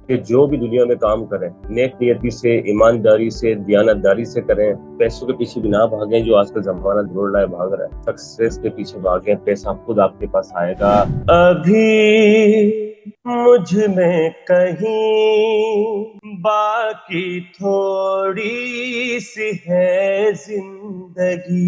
कि जो भी दुनिया में काम करें नेक नियति से, ईमानदारी से, दयानतदारी से करें। पैसों के पीछे भी ना भागें जो आजकल जमाना दौड़ रहा है, भाग रहा है। सक्सेस के पीछे भागें, पैसा खुद आपके पास आएगा। अभी मुझ में कहीं बाकी थोड़ी सी है जिंदगी।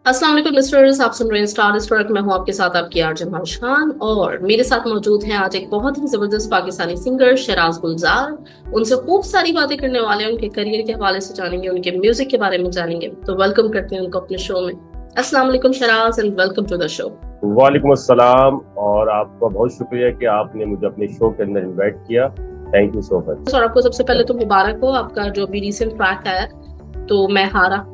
अस्सलाम वालेकुम मिस्टर्स, आप सुन रहे हैं स्टार स्ट्रक। मैं हूं आपके साथ आपकी आरजे खान और मेरे साथ मौजूद हैं आज एक बहुत ही जबरदस्त पाकिस्तानी सिंगर शराज गुलजार। उनसे खूब सारी बातें करने वाले हैं, उनके करियर के हवाले से जानेंगे, उनके म्यूजिक के बारे में जानेंगे। तो वेलकम करते हैं उनको अपने शो में। अस्सलाम वालेकुम Sharaj and welcome to the show. वालेकुम अस्सलाम, और आपका बहुत शुक्रिया कि आपने मुझे अपने शो के अंदर इनवाइट किया। Thank you so much. और आपको सबसे पहले तो मुबारक हो, आपका जो अभी रिसेंट ट्रैक आया तो मैं हारा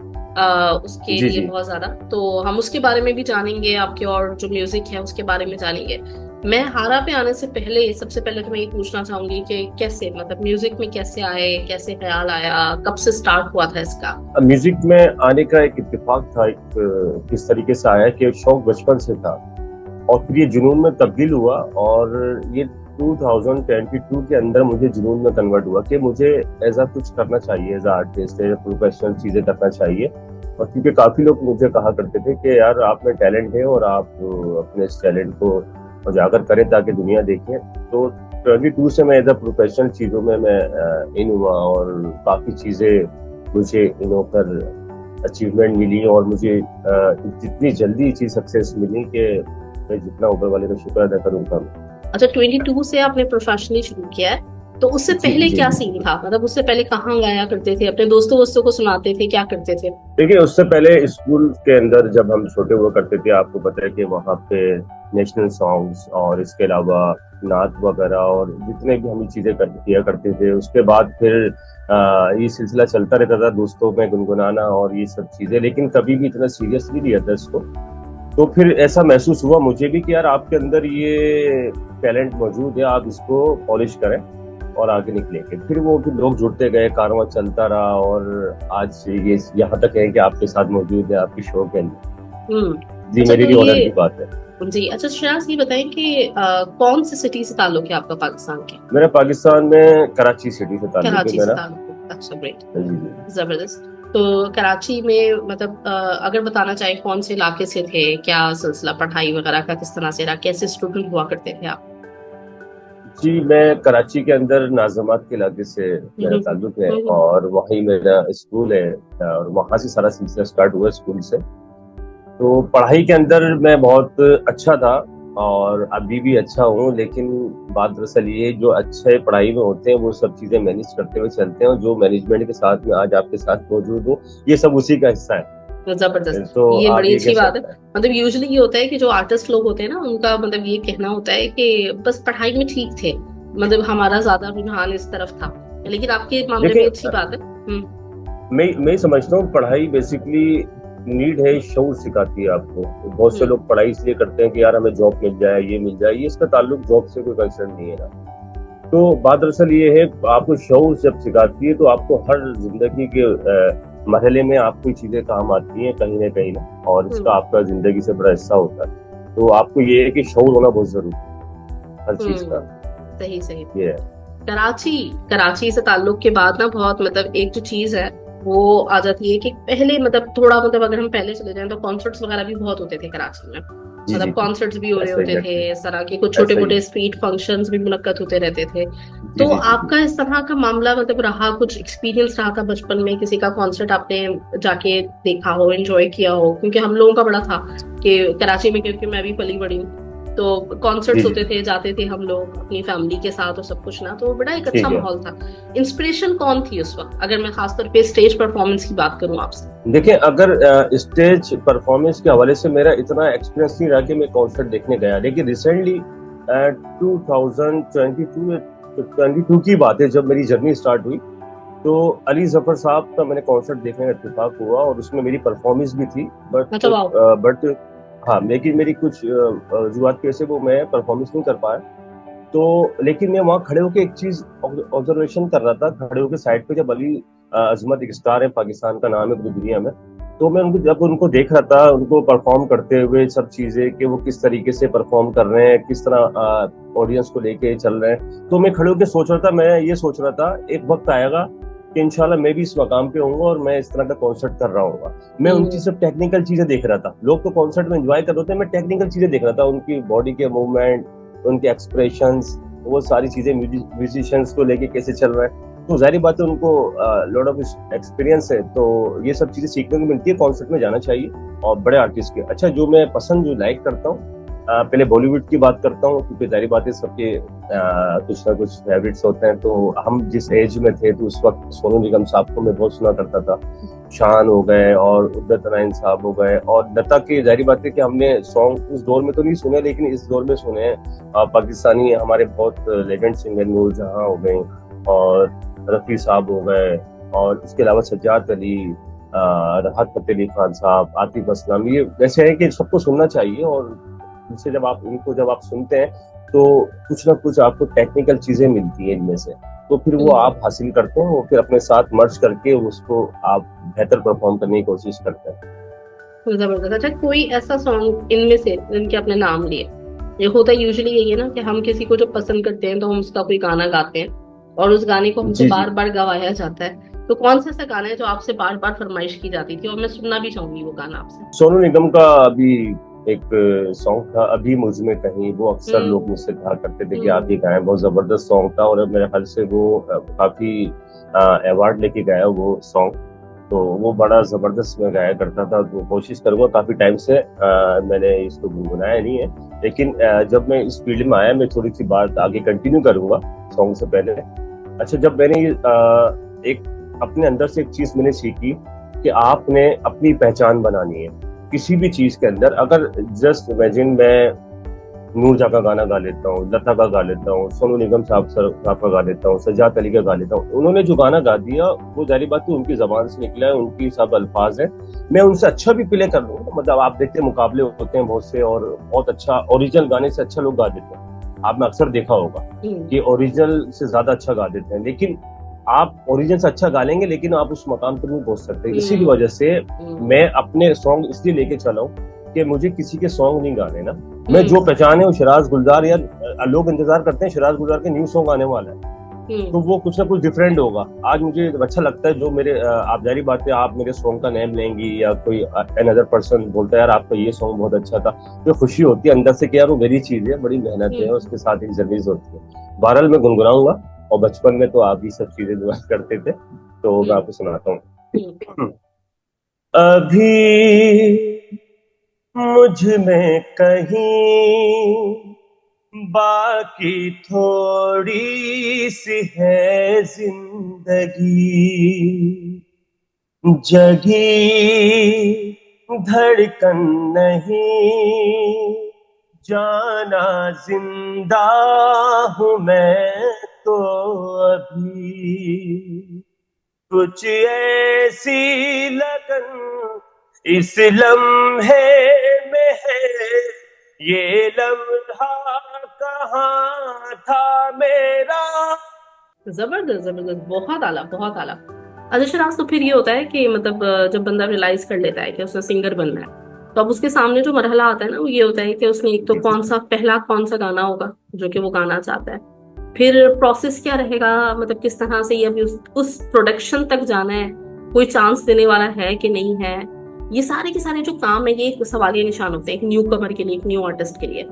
उसके जी लिए जी। बहुत ज्यादा, तो हम उसके बारे में भी जानेंगे, आपके और जो म्यूजिक है उसके बारे में जानेंगे। मैं हारा पे आने से पहले सबसे पहले तो मैं ये पूछना चाहूंगी कि कैसे, मतलब म्यूजिक में कैसे आए, कैसे ख्याल आया, कब से स्टार्ट हुआ था इसका? म्यूजिक में आने का एक इत्तेफाक था, किस तरीके से आया कि शौक बचपन से था और फिर ये जुनून में तब्दील हुआ, और ये 2022 के अंदर मुझे जुनून में कन्वर्ट हुआ कि मुझे ऐसा कुछ करना चाहिए, एज आर्टिस्ट, एज प्रोफेशनल चीजें करना चाहिए। और क्योंकि काफी लोग मुझे कहा करते थे कि यार आप में टैलेंट है और आप अपने इस टैलेंट को उजागर करें ताकि दुनिया देखे। तो 22 से मैं एज अ प्रोफेशनल चीजों में मैं इन हुआ, और काफी चीजें मुझे इन होकर अचीवमेंट मिली, और मुझे जितनी जल्दी ये चीज सक्सेस मिली कि मैं जितना ऊपर वाले का शुक्र अदा करूंगा। अच्छा, 22 से आपने प्रोफेशनली शुरू किया है, तो उससे जी पहले जी क्या जी। सीन था? मतलब उससे पहले कहाँ गाया करते थे, अपने दोस्तों वोस्तों को सुनाते थे, क्या करते थे? देखिए, उससे पहले स्कूल के अंदर जब हम छोटे हुआ करते थे, आपको पता है कि वहाँ पे नेशनल सॉन्ग्स और इसके अलावा नात वगैरह और जितने भी हम चीजें किया करते थे। उसके बाद फिर ये सिलसिला चलता रहता था, दोस्तों में गुनगुनाना और ये सब चीजें, लेकिन कभी भी इतना सीरियसली लिया था इसको। तो फिर ऐसा महसूस हुआ मुझे भी कि यार आपके अंदर ये टैलेंट मौजूद है, आप इसको पॉलिश करें और आगे निकलेंगे। फिर वो भी लोग जुड़ते गए, कारवां चलता रहा, और आज ये यहाँ तक है कि आपके साथ मौजूद है आपकी शो के अंदर। जी, अच्छा मेरे तो लिए ऑनर ये की बात है। जी, अच्छा शराज ये बताएं कि कौन सी सिटी से ताल्लुक है आपका पाकिस्तान के? मेरा पाकिस्तान में कराची सिटी से ताल्लुक है कराची से मेरा। ताल्लुक है, अच्छा ग्रेट, जी जी। जबरदस्त। तो कराची में मतलब अगर बताना चाहें कौन से इलाके से थे, क्या सिलसिला पढ़ाई वगैरह का किस तरह से रहा, कैसे स्टूडेंट हुआ करते थे आप? जी, मैं कराची के अंदर नाजमात के इलाके से मेरा ताल्लुक है, हम्म। और वहीं मेरा स्कूल है, और वहाँ से सारा सिलसिला स्टार्ट हुआ स्कूल से। तो पढ़ाई के अंदर मैं बहुत अच्छा था और अभी भी अच्छा हूँ, लेकिन बात दरअसल ये, जो अच्छे पढ़ाई में होते हैं वो सब चीजें मैनेज करते हुए चलते हैं, और जो मैनेजमेंट के साथ में आज आपके साथ मौजूद हूँ, ये सब उसी का हिस्सा है। तो जबरदस्त, तो ये आप बड़ी ये कह अच्छी बात है। सकते हैं। मतलब यूजुअली ये होता है कि जो आर्टिस्ट लोग होते हैं ना, उनका मतलब ये कहना होता है कि बस पढ़ाई में ठीक थे, मतलब हमारा ज्यादा रुझान इस तरफ था, लेकिन आपके मामले में देखिए, अच्छी बात है। मैं समझता हूँ पढ़ाई बेसिकली नीड है, शऊर सिखाती है आपको। बहुत से हम्म। लोग पढ़ाई इसलिए करते हैं कि यार हमें जॉब मिल जाए, ये मिल जाए, ये इसका ताल्लुक जॉब से कोई कंसर्न नहीं है ना। तो बात दरअसल ये है, आपको शऊर जब सिखाती है तो आपको हर जिंदगी के मरहले में आपको ये चीजें काम आती हैं कहीं ना, और इसका हम्म। आपका जिंदगी से बड़ा हिस्सा होता है। तो आपको ये है कि शऊर होना बहुत जरूरी है हर चीज का। सही सही। ये है। कराची, कराची से ताल्लुक के बाद ना बहुत मतलब एक जो चीज है वो आ जाती है कि पहले मतलब थोड़ा, मतलब अगर हम पहले चले जाएं तो कॉन्सर्ट्स वगैरह भी बहुत होते थे कराची में। जी जी मतलब जी। कॉन्सर्ट्स भी हो रहे ऐसा ही होते थे, है। इस तरह के कुछ छोटे ऐसा ही मोटे है। स्ट्रीट फंक्शंस भी मुनक्कद होते रहते थे। जी तो जी जी जी। आपका इस तरह का मामला मतलब रहा, कुछ एक्सपीरियंस रहा था बचपन में, किसी का कॉन्सर्ट आपने जाके देखा हो, एंजॉय किया हो? क्योंकि हम लोगों का बड़ा था कि कराची में, क्योंकि मैं भी पली बड़ी हूँ, तो जी कॉन्सर्ट्स जी होते थे, जाते थे हम लोग अपनी फैमिली के साथ और सब कुछ ना, तो बड़ा एक अच्छा ठीक है। माहौल था। इंस्पिरेशन कौन थी उस वक्त, अगर मैं खासतौर पे स्टेज परफॉर्मेंस की बात करूं आपसे? देखिए, अगर स्टेज परफॉर्मेंस के हवाले से मेरा इतना एक्सपीरियंस नहीं रहा कि मैं कॉन्सर्ट देखने गया, लेकिन रिसेंटली 2022 की बात है, जब मेरी जर्नी स्टार्ट हुई तो अली जफर साहब का मैंने कॉन्सर्ट देखने का इत्तेफाक हुआ, और उसमें मेरी परफॉर्मेंस भी थी। बट मतलब आओ। बट हाँ, लेकिन मेरी कुछ वजूहत की वजह से वो मैं परफॉर्मेंस नहीं कर पाया। तो लेकिन मैं वहाँ खड़े होकर एक चीज ऑब्जर्वेशन कर रहा था, खड़े होकर साइड पे, जब अली अजमत एक स्टार है, पाकिस्तान का नाम है पूरी दुनिया में, तो मैं उनको जब उनको देख रहा था, उनको परफॉर्म करते हुए सब चीजें कि वो किस तरीके से परफॉर्म कर रहे हैं, किस तरह ऑडियंस को लेके चल रहे हैं, तो मैं खड़े होकर सोच रहा था, मैं ये सोच रहा था एक वक्त आएगा कि इंशाल्लाह मैं भी इस मकाम पे होऊंगा और मैं इस तरह का कॉन्सर्ट कर रहा हूँ। मैं उनकी सब टेक्निकल चीजें देख रहा था। लोग तो कॉन्सर्ट में एंजॉय कर रहे थे, मैं टेक्निकल चीजें देख रहा था, उनकी बॉडी के मूवमेंट, उनके एक्सप्रेशंस, वो सारी चीजें म्यूजिशियंस को लेके कैसे चल रहे हैं। तो जाहिर बात है उनको लॉट ऑफ एक्सपीरियंस है, तो ये सब चीजें सीखने को मिलती है, कॉन्सर्ट में जाना चाहिए और बड़े आर्टिस्ट के। अच्छा, जो मैं पसंद जो लाइक करता हूँ, पहले बॉलीवुड की बात करता हूँ, क्योंकि जाहिर बात है सबके कुछ ना कुछ फेवरेट्स होते हैं। तो हम जिस एज में थे तो उस वक्त सोनू निगम साहब को मैं बहुत सुना करता था। शान हो गए और उदित नारायण साहब हो गए, और लता के जाहिर बात है कि हमने सॉन्ग उस दौर में तो नहीं सुने, लेकिन इस दौर में सुने हैं। पाकिस्तानी हमारे बहुत लेजेंड सिंगर नूर जहां हो गए और रफी साहब हो गए, और इसके अलावा सज्जाद अली, राहत फतेह अली खान साहब, आतिफ असलम, ये वैसे है कि सबको सुनना चाहिए। और इनसे जब आप सुनते हैं तो कुछ ना कुछ आपको टेक्निकल चीजें मिलती हैं इनमें से, तो फिर वो आप हासिल करते हैं, वो फिर अपने साथ मर्ज करके उसको आप बेहतर परफॉर्म करने की कोशिश करते हैं। जबरदस्त। अच्छा, कोई ऐसा सॉन्ग इनमें से जिनके आपने नाम लिए, ये होता है यूजुअली यही है ना कि हम किसी को जब पसंद करते हैं तो हम उसका कोई गाना गाते हैं और उस गाने को हमसे बार बार गवाया जाता है, तो कौन सा ऐसा गाना है जो आपसे बार बार फरमाइश की जाती थी और मैं सुनना भी चाहूंगी वो गाना आपसे? सोनू निगम का अभी एक सॉन्ग था, अभी मुझ में कहीं, वो अक्सर लोग मुझसे कहा करते थे कि आप ये गाएं, बहुत जबरदस्त सॉन्ग था, और मेरे ख्याल से वो काफी अवार्ड लेके गया वो सॉन्ग, तो वो बड़ा जबरदस्त में गाया करता था। तो कोशिश करूंगा, काफी टाइम से मैंने इसको गुनगुनाया नहीं है, लेकिन जब मैं इस फील्ड में आया, मैं थोड़ी सी बात आगे कंटिन्यू करूंगा सॉन्ग से पहले। अच्छा, जब मैंने एक अपने अंदर से एक चीज मैंने सीखी कि आपने अपनी पहचान बनानी है किसी भी चीज के अंदर। अगर जस्ट इमेजिन मैं नूर जहां का गाना गा लेता हूँ, लता का गा लेता हूँ, सोनू निगम साहब का गा लेता हूँ, सज्जाद अली का गा लेता हूँ, उन्होंने जो गाना गा दिया वो जाहिर बात है उनकी जबान से निकला है, उनकी सब अल्फाज है, मैं उनसे अच्छा भी प्ले कर लूंगा। मतलब आप देखते हैं मुकाबले होते हैं बहुत से, और बहुत अच्छा ओरिजिनल गाने से अच्छा लोग गा देते हैं, आपने अक्सर देखा होगा कि ओरिजिनल से ज्यादा अच्छा गा देते हैं। लेकिन आप ओरिजिनल से अच्छा गा लेंगे, लेकिन आप उस मकाम तक नहीं पहुंच सकते। इसी की वजह से मैं अपने सॉन्ग इसलिए लेके चला हूँ कि मुझे किसी के सॉन्ग नहीं गाने ना, मैं जो पहचान है वो शिराज गुलजार, या लोग इंतजार करते हैं शिराज गुलजार के न्यू सॉन्ग आने वाला है, तो वो कुछ ना कुछ डिफरेंट होगा। आज मुझे अच्छा लगता है जो मेरे आप जारी बात है, आप मेरे सॉन्ग का नेम लेंगी या कोई अनदर पर्सन बोलता है यार आपका ये सॉन्ग बहुत अच्छा था, तो खुशी होती है अंदर से कि यार वो मेरी चीज है, बड़ी मेहनत है, उसके साथ एक जर्नीज होती है। बहरहाल मैं गुनगुनाऊंगा, और बचपन में तो आप ही सब चीजें दुआ करते थे, तो मैं आपको सुनाता हूँ। अभी मुझ में कहीं बाकी थोड़ी सी है जिंदगी, जगी धड़कन नहीं, जाना जिंदा हूँ मैं तो अभी, कुछ ऐसी लगन इस लम्हे में है, ये लम्हा कहाँ था मेरा। जबरदस्त जबरदस्त, बहुत आला बहुत आला। अच्छा शराज, तो फिर ये होता है कि मतलब जब बंदा रियलाइज कर लेता है कि उसने सिंगर बनना है, तो अब उसके सामने जो मरहला आता है ना, वो ये होता है कि उसने एक तो कौन सा गाना होगा जो कि वो गाना चाहता है, फिर प्रोसेस क्या रहेगा, मतलब किस तरह से ये अभी उस प्रोडक्शन तक जाना है, कोई चांस देने वाला है कि नहीं है, ये सारे के सारे जो काम है ये एक सवालिया निशान होते हैं एक न्यू कमर के लिए, एक न्यू आर्टिस्ट के लिए।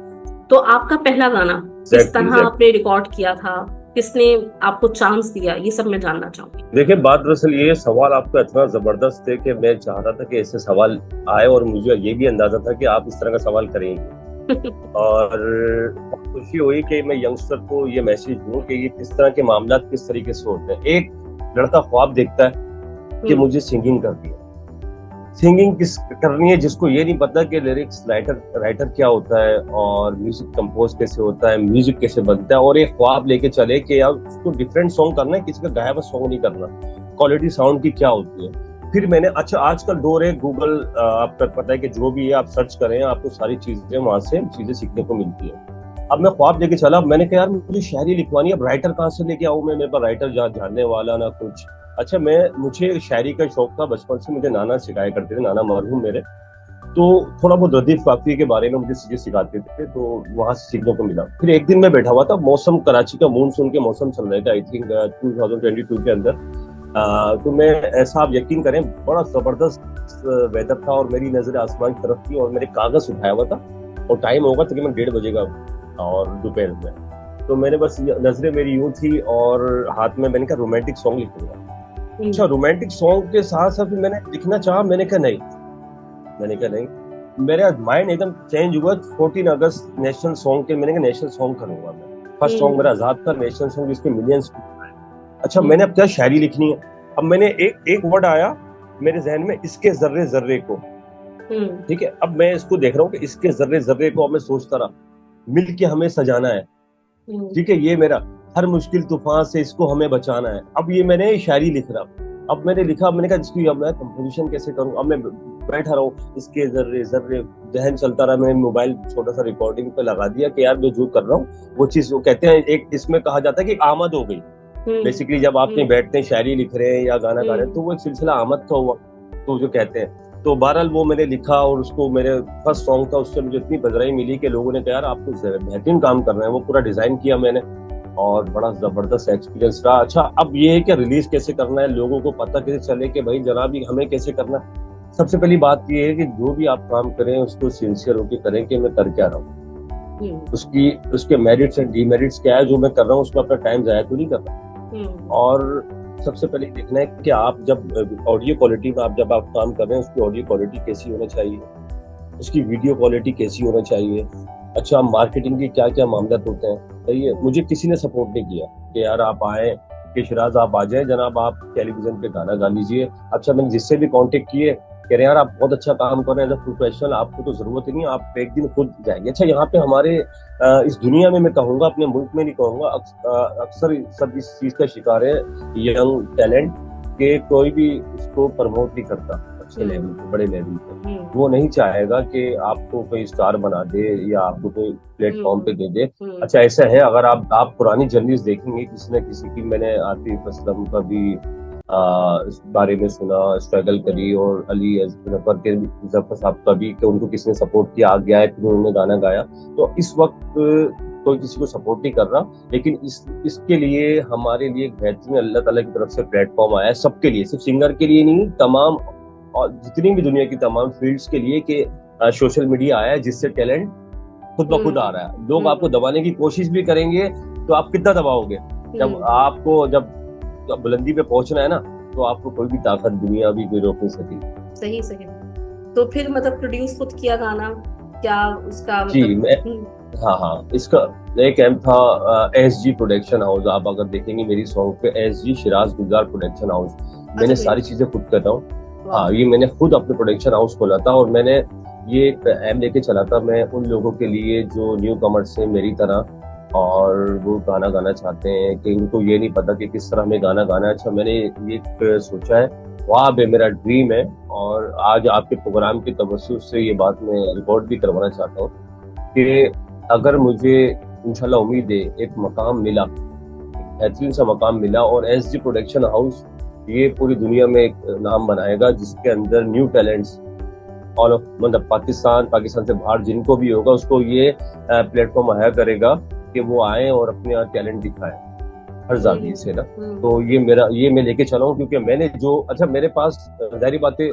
तो आपका पहला गाना किस तरह आपने रिकॉर्ड किया था, किसने आपको चांस दिया, ये सब मैं जानना चाहूंगी। देखिए, बात दरअसल ये सवाल आपका इतना जबरदस्त है कि मैं चाह रहा था कि ऐसे सवाल आए, और मुझे ये भी अंदाजा था कि आप इस तरह का सवाल करेंगे। और खुशी हुई कि मैं यंगस्टर को ये मैसेज दूं कि ये किस तरह के मामला किस तरीके से होते हैं। एक लड़का ख्वाब देखता है कि मुझे सिंगिंग करनी है, सिंगिंग किस करनी है, जिसको ये नहीं पता कि लिरिक्स राइटर क्या होता है और म्यूजिक कंपोज कैसे होता है, म्यूजिक कैसे बनता है, और एक ख्वाब लेके चले कि यार उसको डिफरेंट सॉन्ग करना है, किसी का गाया हुआ सॉन्ग नहीं करना, क्वालिटी साउंड की क्या होती है। फिर मैंने, अच्छा आजकल दौर है गूगल, आपको पता है कि जो भी है आप सर्च करें, आपको सारी चीजें वहां से चीजें सीखने को मिलती है। अब मैं ख्वाब लेके चला, मैंने कहा यार मुझे शायरी लिखवानी है, अब राइटर कहाँ से लेके आऊं मैं, मेरे पास राइटर जानने वाला ना कुछ, अच्छा, मुझे शायरी का शौक था बचपन से, मुझे नाना सिखाया करते थे, नाना मरहूम मेरे। तो थोड़ा बहुत रदीफ काफी के बारे में मुझे चीजें सिखाते थे, तो वहां से सीखने को मिला। फिर एक दिन मैं बैठा हुआ था, मौसम कराची का मानसून के मौसम चल रहे थे, आई थिंक 2022 के अंदर। तो मैं ऐसा, आप यकीन करें, बड़ा जबरदस्त वेदर था और मेरी नजर आसमान की तरफ थी और मेरे कागज उठाया हुआ था और टाइम होगा तकरीबन 1:30 बजे का और दोपहर में। तो मैंने बस नजरें मेरी यूं थी और हाथ में मैंने कहा रोमांटिक सॉन्ग लिखूंगा। अच्छा, रोमांटिक सॉन्ग के साथ साथ मैंने लिखना चाहा, मैंने कहा नहीं, मेरा माइंड एकदम चेंज हुआ। 14 अगस्त नेशनल सॉन्ग के, मैंने कहा नेशनल सॉन्ग करूंगा मैं। फर्स्ट सॉन्ग मेरा आजाद था, नेशनल सॉन्ग, जिसके मिलियंस। अच्छा, मैंने अब क्या शायरी लिखनी है। अब मैंने एक वर्ड आया मेरे जहन में, इसके जर्रे जर्रे को। ठीक है, अब मैं इसको देख रहा हूँ कि इसके जर्रे जर्रे को, अब मैं सोचता रहा, मिल के हमें सजाना है। ठीक है, ये मेरा हर मुश्किल तूफान से इसको हमें बचाना है। अब ये मैंने शायरी लिख रहा। अब मैंने लिखा, मैंने कहा इसकी अब मैं कंपोजिशन कैसे करूं। अब मैं बैठा रहा हूँ, इसके जर्रे जर्रे जहन चलता रहा। मैंने मोबाइल छोटा सा रिकॉर्डिंग पे लगा दिया कि यार मैं जो कर रहा हूँ वो चीज, वो कहते हैं एक इसमें कहा जाता है कि आमद हो गई। बेसिकली जब आप कहीं बैठते हैं, शायरी लिख रहे हैं या गाना गा रहे हैं, तो वो एक सिलसिला आमद का हुआ, तो जो कहते हैं। तो बहरहाल वो मैंने लिखा और उसको, मेरे फर्स्ट सॉन्ग था, उससे मुझे इतनी बजराई मिली कि लोगों ने कहा यार आप तो बेहतरीन काम कर रहे हैं। वो पूरा डिजाइन किया मैंने और बड़ा जबरदस्त एक्सपीरियंस रहा। अच्छा, अब ये है कि रिलीज कैसे करना है, लोगों को पता कैसे चले कि भाई जनाब हमें कैसे करना है। सबसे पहली बात ये है कि जो भी आप काम करें उसको सिंसियर होकर करें कि मैं कर क्या रहा हूँ, उसके मेरिट्स एंड डीमेरिट्स क्या है। जो मैं कर रहा हूँ उसमें अपना टाइम जाया तो नहीं कर रहा। और सबसे पहले देखना है कि आप जब ऑडियो क्वालिटी में जब आप काम कर रहे हैं, उसकी ऑडियो क्वालिटी कैसी होना चाहिए, उसकी वीडियो क्वालिटी कैसी होना चाहिए। अच्छा, मार्केटिंग के क्या क्या मामला होते हैं। सही है, मुझे किसी ने सपोर्ट नहीं किया कि यार आप आए, कि शिराज आप आ जाए जनाब, आप टेलीविजन पे गाना गा लीजिए। अच्छा, मैंने जिससे भी कांटेक्ट किए, कह रहे हैं यार आप बहुत अच्छा काम कर रहे हैं एज अ प्रोफेशनल, आपको तो जरूरत ही नहीं, आप एक दिन खुद जाएंगे। अच्छा, यहाँ पे हमारे इस दुनिया में, मैं कहूँगा अपने मुल्क में नहीं कहूँगा, अक्सर सब इस चीज का शिकार है यंग टैलेंट, के कोई भी इसको प्रमोट नहीं करता अच्छे लेवल पे, बड़े लेवल पे। वो नहीं चाहेगा कि आपको कोई स्टार बना दे या आपको कोई प्लेटफॉर्म पे दे दे। अच्छा, ऐसा है, अगर आप पुरानी जर्नीज देखेंगे किसी न किसी की, मैंने आतिफ असलम का भी इस बारे में सुना, स्ट्रगल करी, और अली जफर साहब का भी, कि उनको किसने सपोर्ट किया, आगे आए, फिर उन्होंने गाना गाया। तो इस वक्त कोई किसी को सपोर्ट नहीं कर रहा, लेकिन इसके लिए हमारे लिए एक बेहतरीन अल्लाह ताला की तरफ से प्लेटफॉर्म आया है, सबके लिए, सिर्फ सिंगर के लिए नहीं, तमाम और जितनी भी दुनिया की तमाम फील्ड्स के लिए, कि सोशल मीडिया आया है जिससे टैलेंट खुद ब खुद आ रहा है। लोग आपको दबाने की कोशिश भी करेंगे तो आप कितना दबाओगे। जब बुलंदी पे पहुंचना है ना, तो आपको कोई भी ताकत दुनिया भी कोई रोक नहीं सकेगी। सही। तो फिर मतलब प्रोड्यूस खुद किया गाना, क्या उसका जी हाँ, इसका एक एम था SG प्रोडक्शन हाउस। आप अगर देखेंगे मेरी सॉन्ग पे SG शिराज गुलजार प्रोडक्शन हाउस, मैंने सारी चीजें खुद करता हूँ। हाँ, ये मैंने खुद अपने प्रोडक्शन हाउस खोला था और मैंने ये एम लेके चला था मैं उन लोगों के लिए जो न्यू कमर्स से मेरी तरह, और वो गाना गाना चाहते हैं कि उनको ये नहीं पता कि किस तरह हमें गाना गाना है। अच्छा, मैंने ये सोचा है, वाह बे, मेरा ड्रीम है, और आज आपके प्रोग्राम की तवज्जो से ये बात मैं रिकॉर्ड भी करवाना चाहता हूँ कि अगर मुझे इंशाल्लाह उम्मीद है एक मकाम मिला, बेहतरीन सा मकाम मिला, और SG प्रोडक्शन हाउस ये पूरी दुनिया में एक नाम बनाएगा, जिसके अंदर न्यू टैलेंट्स ऑल ऑफ, मतलब पाकिस्तान से बाहर जिनको भी होगा, उसको ये प्लेटफॉर्म मुहैया करेगा कि वो आए और अपने टैलेंट दिखाएं हर जाविये से ना। तो ये मैं लेके चला हूँ, क्योंकि मैंने जो, अच्छा मेरे पास जाहिर बातें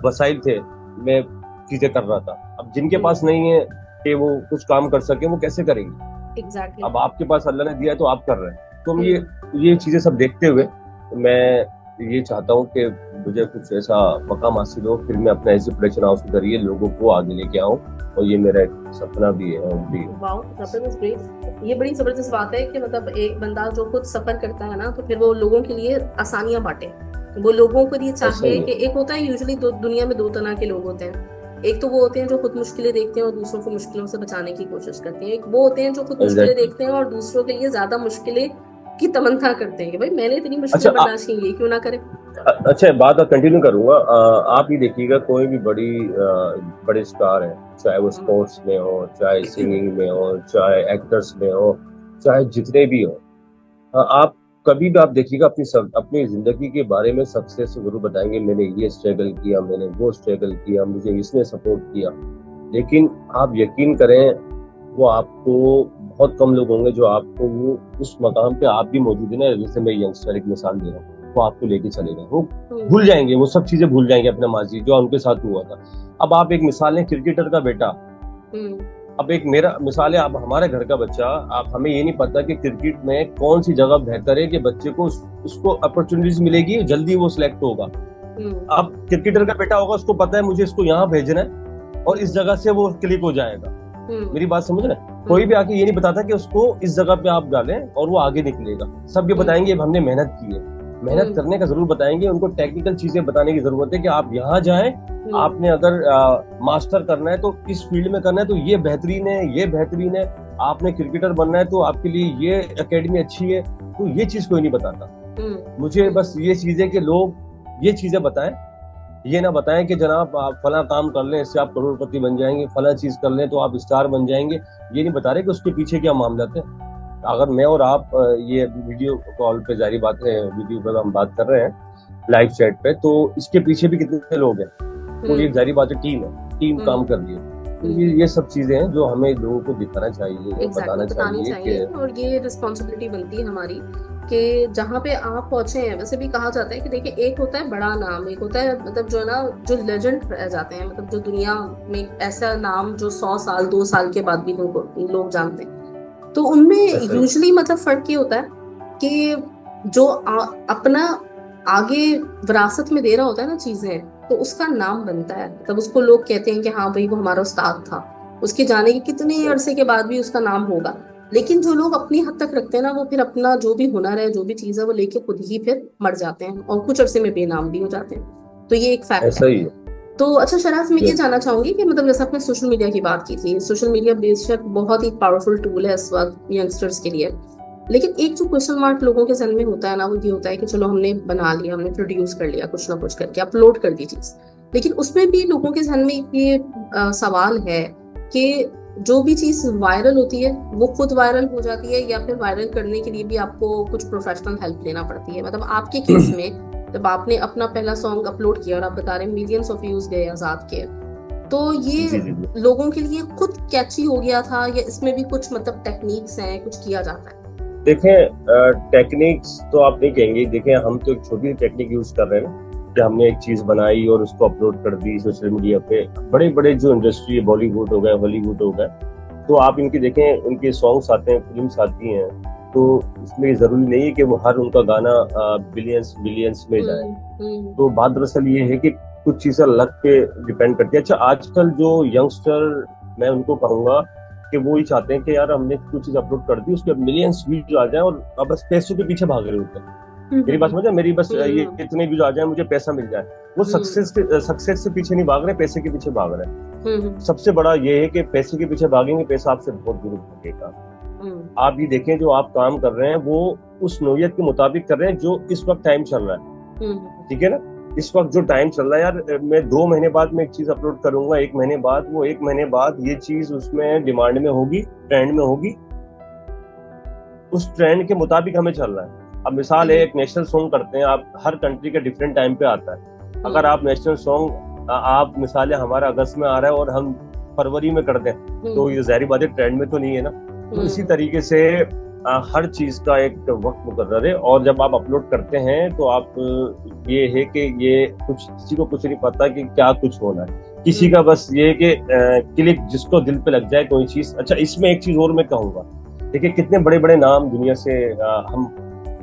वसाइल थे, मैं चीजें कर रहा था। अब जिनके पास नहीं है कि वो कुछ काम कर सके, वो कैसे करेंगे। Exactly. अब आपके पास अल्लाह ने दिया है तो आप कर रहे हैं। तो ये चीजें सब देखते हुए मैं ये चाहता हूँ कि मुझे कुछ ऐसा मकाम हासिल हो, फिर मैं अपना SG प्रोडक्शन हाउस के जरिए लोगों को आगे लेके आऊँ, और ये मेरा एक सपना भी है। ये बड़ी जबरदस्त बात है कि मतलब एक बंदा जो खुद सफर करता है ना, तो फिर वो लोगों के लिए आसानियां बांटे। वो लोगों को ये चाहे कि एक होता है यूजुअली दुनिया में 2 तरह के लोग होते हैं। एक तो वो होते हैं जो खुद मुश्किलें देखते हैं और दूसरों को मुश्किलों से बचाने की कोशिश करते हैं। एक वो होते हैं जो खुद मुश्किलें देखते हैं और दूसरों के लिए ज्यादा मुश्किलें की तमन्ना करते हैं कि भाई मैंने इतनी मुश्किलें बर्दाश्त की, ये क्यों ना करें। अच्छा, बात कंटिन्यू करूंगा। आप ही देखिएगा, कोई भी बड़े स्टार है, चाहे वो स्पोर्ट्स में हो, चाहे सिंगिंग में हो, चाहे एक्टर्स में हो, चाहे जितने भी हो, आप कभी भी आप देखिएगा अपनी जिंदगी के बारे में सक्सेस जरूर बताएंगे, मैंने ये स्ट्रगल किया, मैंने वो स्ट्रगल किया, मुझे इसने सपोर्ट किया। लेकिन आप यकीन करें, वो आपको बहुत कम लोग होंगे जो आपको वो उस मकाम पे आप भी मौजूद है ना, जैसे मैं यंगस्टर एक मिसाल दे रहा हूँ, वो आपको लेके चलेगा। वो भूल जाएंगे, वो सब चीजें भूल जाएंगे अपना माजी जो उनके साथ हुआ था। अब आप एक मिसाल है क्रिकेटर का बेटा, अब एक मेरा मिसाल है, अब हमारे घर का बच्चा, आप हमें ये नहीं पता कि क्रिकेट में कौन सी जगह बेहतर है कि बच्चे को उसको अपॉर्चुनिटीज मिलेगी, जल्दी वो सिलेक्ट होगा। अब क्रिकेटर का बेटा होगा, उसको पता है मुझे इसको यहाँ भेजना है और इस जगह से वो क्लिक हो जाएगा। मेरी बात समझ रहे? कोई भी आके ये नहीं बताता कि उसको इस जगह पे आप डालें और वो आगे निकलेगा। सब ये बताएंगे हमने मेहनत की है, मेहनत करने का जरूर बताएंगे। उनको टेक्निकल चीजें बताने की जरूरत है कि आप यहाँ जाएं, आपने अगर मास्टर करना है तो इस फील्ड में करना है तो ये बेहतरीन है, ये बेहतरीन है। आपने क्रिकेटर बनना है तो आपके लिए ये एकेडमी अच्छी है। तो ये चीज कोई नहीं बताता। मुझे बस ये चीज है कि लोग ये चीजें बताएं, ये ना बताएं कि जनाब आप फला काम कर लें इससे आप करोड़पति बन जाएंगे, फला चीज कर लें तो आप स्टार बन जाएंगे। ये नहीं बता रहे कि उसके पीछे क्या मामला है। अगर मैं और आप ये वीडियो कॉल पे जारी बात है, वीडियो पर हम बात कर रहे हैं लाइव चैट पे, तो इसके पीछे भी कितने लोग हैं। तो ये जारी बात है, टीम काम कर रही है। तो ये सब चीजें हैं जो हमें लोगों को दिखाना चाहिए, बताना चाहिए। और ये रिस्पॉन्सिबिलिटी बनती है हमारी कि जहाँ पे आप पहुंचे हैं, वैसे भी कहा जाता है कि देखिए, एक होता है बड़ा नाम, एक होता है मतलब जो है ना, जो लेजेंड रह जाते हैं, मतलब जो दुनिया में ऐसा नाम जो 100 साल 2 साल के बाद भी लोग जानते हैं। तो उनमें यूजुअली मतलब फर्क ये होता है कि जो अपना आगे विरासत में दे रहा होता है ना चीजें, तो उसका नाम बनता है। तब उसको लोग कहते हैं कि हाँ भाई वो हमारा उस्ताद था, उसके जाने के कितने अरसे के बाद भी उसका नाम होगा। लेकिन जो लोग अपनी हद तक रखते हैं ना, वो फिर अपना जो भी हुनर है, जो भी चीज है, वो लेके खुद ही फिर मर जाते हैं और कुछ अरसे में बेनाम भी हो जाते हैं। तो ये एक फैक्ट है। तो अच्छा शराज, मैं ये जानना चाहूंगी कि मतलब जैसे आपने सोशल मीडिया की बात की थी, सोशल मीडिया बेशक बहुत ही पावरफुल टूल है इस वक्त यंगस्टर्स के लिए, लेकिन एक जो क्वेश्चन मार्क लोगों के जहन में होता है ना, वो ये होता है कि चलो हमने बना लिया, हमने प्रोड्यूस कर लिया, कुछ ना कुछ करके अपलोड कर दी चीज, लेकिन उसमें भी लोगों के जहन में ये सवाल है कि जो भी चीज वायरल होती है वो खुद वायरल हो जाती है, या फिर वायरल करने के लिए भी आपको कुछ प्रोफेशनल हेल्प लेना पड़ती है। मतलब आपके केस में जब आपने अपना पहला सॉन्ग अपलोड किया और आप बता रहे हैं मिलियंस ऑफ व्यूज गए आजाद के, तो ये लोगों के लिए खुद कैची हो गया था, या इसमें भी कुछ मतलब टेक्निक्स हैं, कुछ किया जाता है? देखें, टेक्निक्स तो आप नहीं कहेंगे। देखें, हम तो एक छोटी टेक्निक यूज कर रहे हैं कि हमने एक चीज बनाई और उसको अपलोड कर दी सोशल मीडिया पे। बड़े बड़े जो इंडस्ट्री है, बॉलीवुड हो गए, हॉलीवुड हो गए, तो आप इनकी देखें, उनके सॉन्ग्स आते हैं, फिल्म्स आती हैं, तो इसमें जरूरी नहीं है कि वो हर उनका गाना बिलियंस में जाए। तो बात दरअसल ये है कि कुछ चीजें लक पे डिपेंड करती है। अच्छा, आजकल जो यंगस्टर, मैं उनको कहूंगा कि वो ही चाहते हैं कि यार हमने कुछ चीज अपलोड कर दी, उसके मिलियंस व्यूज आ जाए और अब बस पैसों के पीछे भाग रहे होते हैं। मेरी बात समझे? मेरी बस ये इतने व्यूज आ जाए, मुझे पैसा मिल जाए। वो सक्सेस से पीछे नहीं भाग रहे, पैसे के पीछे भाग रहे हैं। सबसे बड़ा ये है कि पैसे के पीछे भागेंगे, पैसा आपसे बहुत दूर भागेगा। आप ये देखें, जो आप काम कर रहे हैं वो उस नोयत के मुताबिक कर रहे हैं जो इस वक्त टाइम चल रहा है। ठीक है ना? इस वक्त जो टाइम चल रहा है, यार मैं 2 महीने बाद में एक चीज अपलोड करूंगा, 1 महीने बाद, वो 1 महीने बाद ये चीज उसमें डिमांड में होगी, ट्रेंड में होगी, उस ट्रेंड के मुताबिक हमें चल रहा है। अब मिसाल है, एक नेशनल सॉन्ग करते हैं आप, हर कंट्री के डिफरेंट टाइम पे आता है। अगर आप नेशनल सॉन्ग आप मिसाल है हमारा अगस्त में आ रहा है और हम फरवरी में करते हैं, तो ये जाहिर बात है ट्रेंड में तो नहीं है ना। तो इसी तरीके से हर चीज का एक वक्त मुकर्रर है, और जब आप अपलोड करते हैं तो आप ये है कि ये किसी को कुछ नहीं पता कि क्या कुछ होना है। किसी का बस ये है कि क्लिक जिसको दिल पे लग जाए कोई चीज। अच्छा, इसमें एक चीज और मैं कहूंगा, देखिए कितने बड़े बड़े नाम दुनिया से हम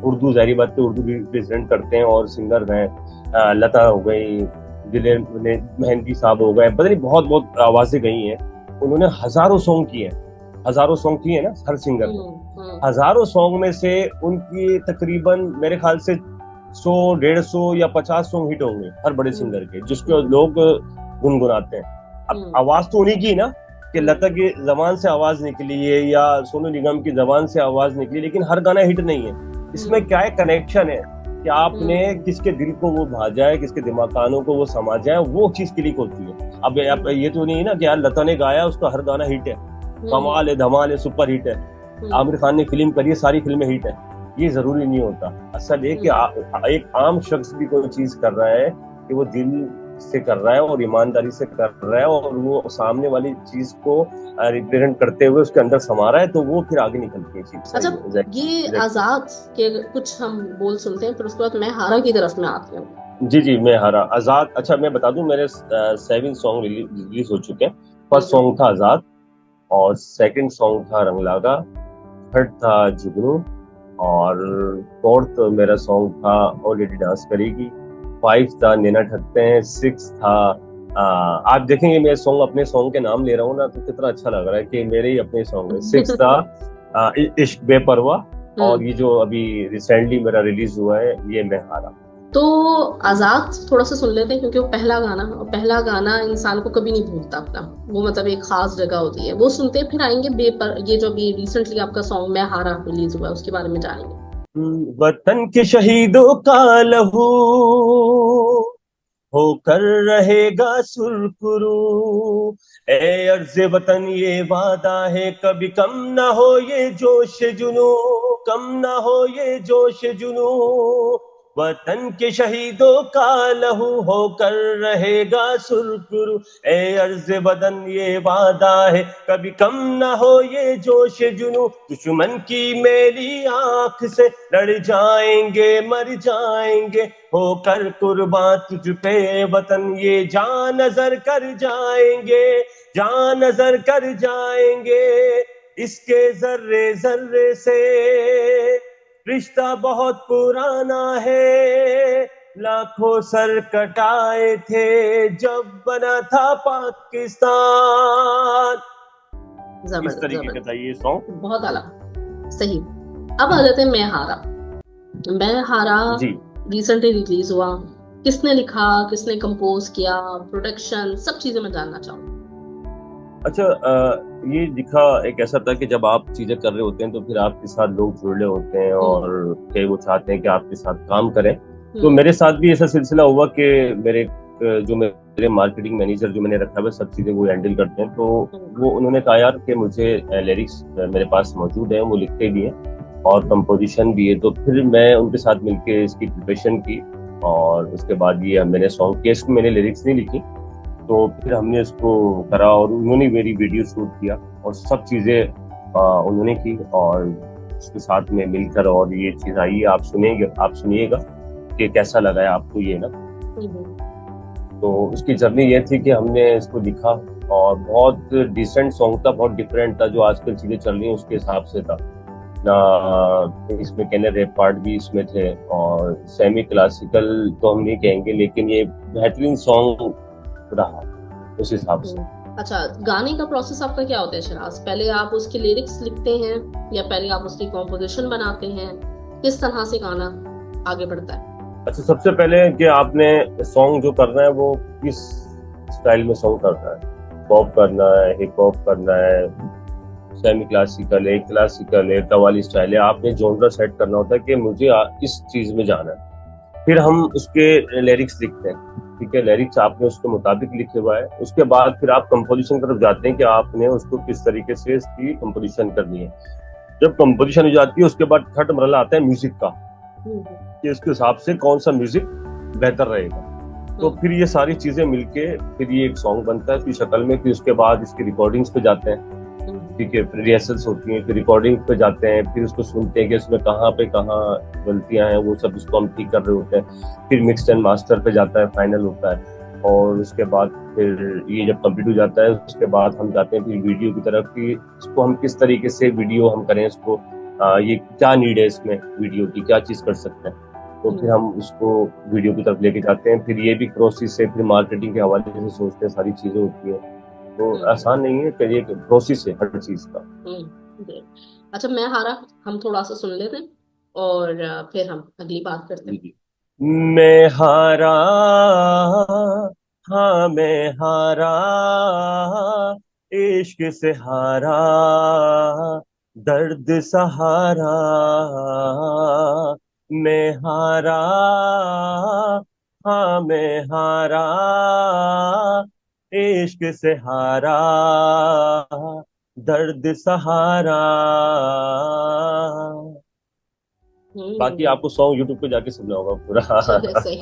उर्दू, जाहिर बात है उर्दू रिप्रेजेंट करते हैं और सिंगर हैं, लता हो गई, दिलेर मेहंदी साहब हो गए, पता नहीं बहुत आवाजें गई हैं। उन्होंने हजारों सॉन्ग किए हैं ना, हर सिंगर ने। हजारों सॉन्ग में से उनकी तकरीबन मेरे ख्याल से 100, 150 या 50 सॉन्ग हिट होंगे हर बड़े सिंगर के, जिसको लोग गुनगुनाते हैं। अब आवाज तो उन्हीं की ना, कि लता की जबान से आवाज निकली है या सोनू निगम की जबान से आवाज निकली, लेकिन हर गाना हिट नहीं है। इसमें क्या है, कनेक्शन है कि आपने किसके दिल को वो भा जाए, किसके दिमाग कानों को वो समा जाए, वो चीज क्लिक होती है। अब ये तो नहीं है ना कि यार लता ने गाया उसका हर गाना हिट है, कमाल है, धमाल है, सुपर हिट है। आमिर खान ने फिल्म करी है, सारी फिल्में हिट है। ये जरूरी नहीं होता। असल ये कि एक आम शख्स भी कोई चीज कर रहा है कि वो दिल से कर रहा है और ईमानदारी से कर रहा है और वो सामने वाली चीज को रिप्रेजेंट करते हुए उसके अंदर समा रहा है, तो वो फिर आगे निकलती है चीज। अच्छा, सही ये है। आजाद के कुछ हम बोल सुनते हैं, फिर उसके बाद मैं हारा की तरफ में आती हूँ। जी जी, मैं हारा आजाद। अच्छा मैं बता दूं, मेरे 7 सॉन्ग रिलीज हो चुके हैं। फर्स्ट सॉन्ग था आजाद, और सेकंड सॉन्ग था रंग लागा, थर्ड था जुगनू, और फोर्थ मेरा सॉन्ग था ऑलरेडी डांस करेगी, 5 था नैना ठगते हैं, 6 था आप देखेंगे मैं सॉन्ग अपने सॉन्ग के नाम ले रहा हूँ ना तो कितना अच्छा लग रहा है कि मेरे ही अपने सॉन्ग है। 6 था इश्क बेपरवा, और ये जो अभी रिसेंटली मेरा रिलीज हुआ है ये मैं हारा। तो आजाद थोड़ा सा सुन लेते हैं, क्योंकि वो पहला गाना, और पहला गाना इंसान को कभी नहीं भूलता अपना, वो मतलब एक खास जगह होती है। वो सुनते हैं, फिर आएंगे ये जो अभी रिसेंटली आपका सॉन्ग मैं हारा रिलीज हुआ है उसके बारे में जानेंगे। वतन के शहीदों का लहू होकर रहेगा सुरखरू, ए अर्ज़ वतन ये वादा है कभी कम ना हो ये जोश जुनू, कम ना हो ये जोश जुनू, वतन के शहीदों का लहू होकर रहेगा सुरखरू, ए अर्ज़ वतन ये वादा है कभी कम ना हो ये जोश जुनू, दुश्मन की मेरी आंख से लड़ जाएंगे मर जाएंगे, होकर कुर्बान तुझ पे वतन ये जान नजर कर जाएंगे, जान नजर कर जाएंगे, इसके जर्रे जर्रे से रिश्ता बहुत पुराना है, लाखों सर कटाए थे जब बना था पाकिस्तान। इस तरीके का था ये सॉन्ग। बहुत आला, सही। अब आ जाते हैं मैं हारा। मैं हारा जी रिसेंटली रिलीज हुआ, किसने लिखा, किसने कंपोज किया, प्रोडक्शन, सब चीजें मैं जानना चाहूंगी। अच्छा, ये दिखा एक ऐसा था कि जब आप चीजें कर रहे होते हैं तो फिर आपके साथ लोग जुड़ रहे होते हैं और कई वो चाहते हैं कि आपके साथ काम करें। तो मेरे साथ भी ऐसा सिलसिला हुआ कि मेरे मार्केटिंग मैनेजर जो मैंने रखा हुआ सब चीजें वो हैंडल करते हैं, तो वो उन्होंने कहा यार कि मुझे लिरिक्स मेरे पास मौजूद है, वो लिखते भी हैं और कंपोजिशन भी है। तो फिर मैं उनके साथ मिलके इसकी प्रिपरेशन की और उसके बाद ये मैंने सॉन्ग किया। इसको मैंने लिरिक्स नहीं लिखी, तो फिर हमने इसको करा और उन्होंने मेरी वीडियो शूट किया और सब चीज़ें उन्होंने की और उसके साथ में मिलकर और ये चीज़ आई है। आप सुनिएगा कि कैसा लगा है आपको ये ना। तो उसकी जर्नी ये थी कि हमने इसको लिखा और बहुत डिसेंट सॉन्ग था, बहुत डिफरेंट था, जो आजकल चीज़ें चल रही हैं उसके हिसाब से था ना। इसमें कहने रैप पार्ट भी इसमें थे और सेमी क्लासिकल तो हम नहीं कहेंगे, लेकिन ये बेहतरीन सॉन्ग रहा उस हिसाब से। अच्छा, गाने का प्रोसेस आपका क्या होता है शराज? पहले आप उसके लिरिक्स लिखते हैं या पहले आप उसकी कॉम्पोजिशन बनाते हैं? किस तरह से गाना आगे बढ़ता है? अच्छा, सबसे पहले कि आपने सॉन्ग जो करना है वो किस स्टाइल में सॉन्ग करना है, पॉप करना है, हिप हॉप करना है, सेमी क्लासिकल है, क्लासिकल है, कव्वाली स्टाइल है, आपने जॉनर सेट करना होता है कि मुझे इस चीज में जाना है। फिर हम उसके लिरिक्स लिखते हैं, ठीक है, लिरिक्स आपने उसके मुताबिक लिखे हुआ है। उसके बाद फिर आप कंपोजिशन की तरफ जाते हैं कि आपने उसको किस तरीके से इसकी कंपोजिशन करनी है। जब कंपोजिशन हो जाती है उसके बाद थर्ड मरहला आता है म्यूजिक का, कि इसके हिसाब से कौन सा म्यूजिक बेहतर रहेगा। तो फिर ये सारी चीजें मिलके फिर ये एक सॉन्ग बनता है, फिर शक्ल में। फिर उसके बाद इसकी रिकॉर्डिंग्स पे जाते हैं, ठीक है, फिर रिहर्सल्स होती हैं, फिर रिकॉर्डिंग पे जाते हैं, फिर उसको सुनते हैं कि इसमें कहाँ पे कहाँ गलतियां हैं, वो सब उसको हम ठीक कर रहे होते हैं। फिर मिक्स एंड मास्टर पे जाता है, फाइनल होता है, और उसके बाद फिर ये जब कंप्लीट हो जाता है उसके बाद हम जाते हैं फिर वीडियो की तरफ कि इसको हम किस तरीके से वीडियो हम करें, इसको ये क्या नीड है, इसमें वीडियो की क्या चीज कर सकते हैं। तो फिर हम उसको वीडियो की तरफ लेके जाते हैं। फिर ये भी प्रोसेस है, फिर मार्केटिंग के हवाले से सोचते हैं, सारी चीजें होती हैं। तो आसान नहीं है, कि ये प्रोसेस है हर चीज का। अच्छा, मैं हारा हम थोड़ा सा सुन लेते हैं और फिर हम अगली बात करते हैं। मैं हारा, हाँ मैं हारा, इश्क से हारा, दर्द सहारा, मैं हारा, हाँ मैं हारा, इश्क से हारा, दर्द सहारा। बाकी आपको सॉन्ग यूट्यूब पे जाके सुनना होगा पूरा। चले सही।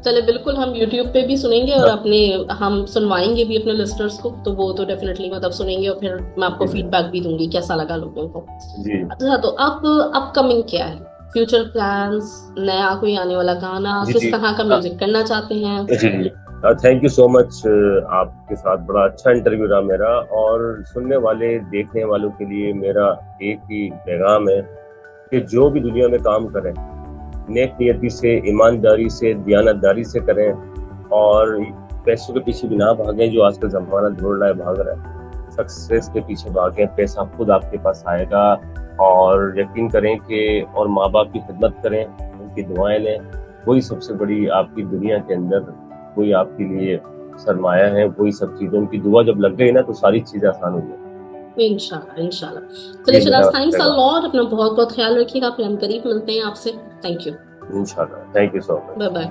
चले बिल्कुल हम YouTube पे भी सुनेंगे और अपने हम सुनवाएंगे भी अपने लिस्टर्स को, तो वो तो डेफिनेटली मतलब सुनेंगे और फिर मैं आपको जी, जी। फीडबैक भी दूंगी कैसा लगा लोगों को। जी अच्छा, तो अब अपकमिंग क्या है, फ्यूचर प्लान्स, नया कोई आने वाला गाना, जी किस जी तरह का म्यूजिक करना चाहते हैं? जी जी थैंक यू सो मच। आपके साथ बड़ा अच्छा इंटरव्यू रहा मेरा, और सुनने वाले देखने वालों के लिए मेरा एक ही पैगाम है कि जो भी दुनिया में काम करें नेक नियति से, ईमानदारी से, दयानतदारी से करें, और पैसों के पीछे भी ना भागें जो आजकल जमाना दौड़ रहा है, भाग रहा है। सक्सेस के पीछे भागें, पैसा खुद आपके पास आएगा। और यकीन करें कि और माँ बाप की खिदमत करें, उनकी दुआएं लें, वही सबसे बड़ी आपकी दुनिया के अंदर कोई आपके लिए सरमाया है। वही सब चीज़ों की दुआ जब लग गई ना तो सारी चीज़ें आसान हो जाएंगी। इंशाल्लाह इंशाल्लाह। चलिए ये शिराज, मेरा थैंक्स अ पैगाम। लॉट, अपना बहुत बहुत ख्याल रखिएगा, फिर हम करीब मिलते हैं आपसे। थैंक यू, इंशाल्लाह, thank you so much. Bye bye.